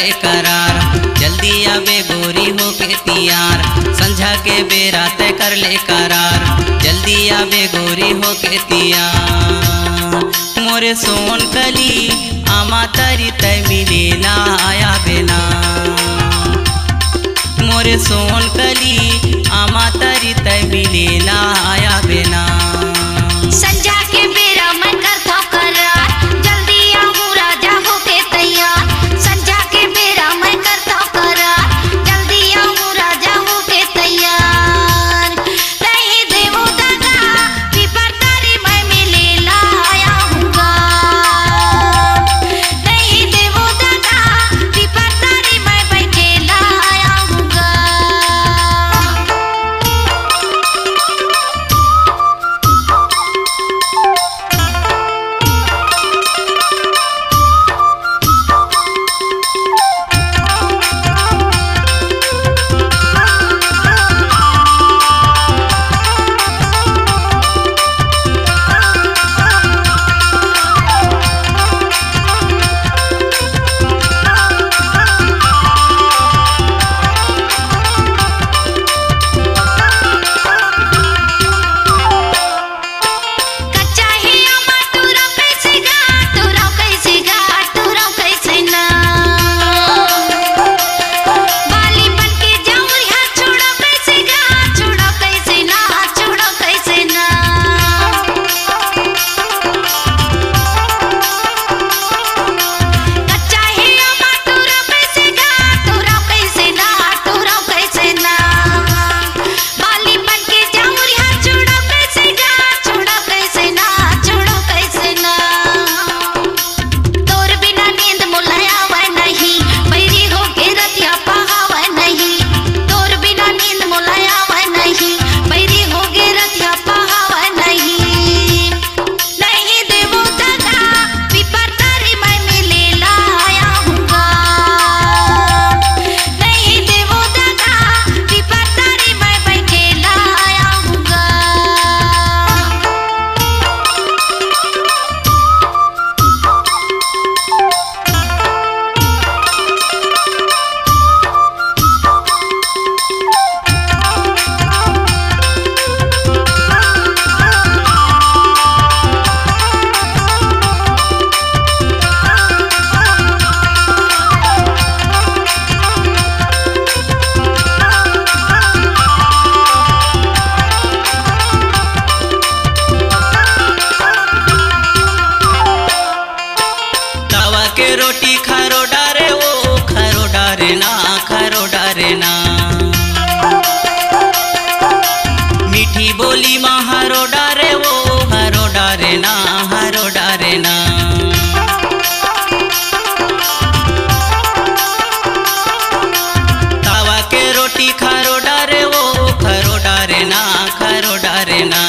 ले करार, जल्दी आबे गोरी होके तियार। संझा के बेरा तय कर ले करार, जल्दी आबे गोरी होके तियार। मोरे सोन कली आमा तारी तय मिलेला आया बेना, मोरे सोन कली आमा तारी तय मिलेला आया बेना। संझा के बेरा मैं करता करार, जल्दी आहू राजा होके तैयार। संझा के बेरा मैं करता करार, जल्दी आहू राजा होके तैयार। नहीं देवो दादा पीपर तारी मैं मिलेला आया हूँगा, नहीं देवो दादा पीपर तारी मैं बैठेला आया हूँगा। रोटी खरो डारे ओ खरो डारे ना, खरो डारे ना। मीठी बोली माँ हरो डारे वो हरो डारे ना, हरो डारे ना। तावा के रोटी खरो डारे वो खरो डारे ना, खरो डारे ना।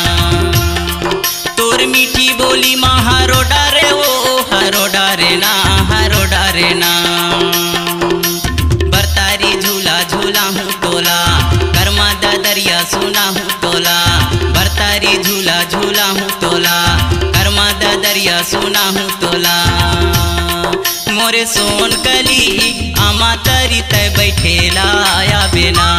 तोर मीठी बोली माँ हरो डारे वो हरो डारे ना, हरो डारे ना। बरतारी झूला झूला हूँ टोला, कर्मा दरिया सुना हूँ टोला। बरतारी झूला झूला हूँ टोला, कर्मा दरिया सुना हूँ टोला। मोरे सोन कली आमा तारी तय बैठेला आया बेना।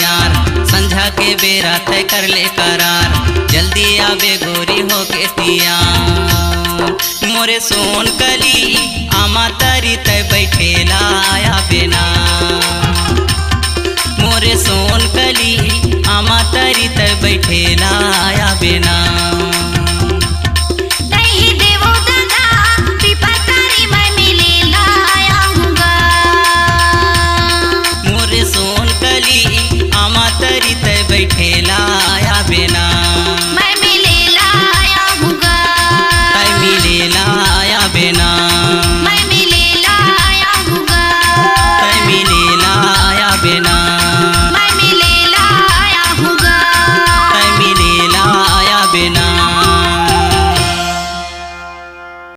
तैयार, संझा के बेरा तय कर ले करार, जल्दी आवे गोरी हो के तियार। मोरे सोन कली आमा तरी तय बैठेला आया बेना।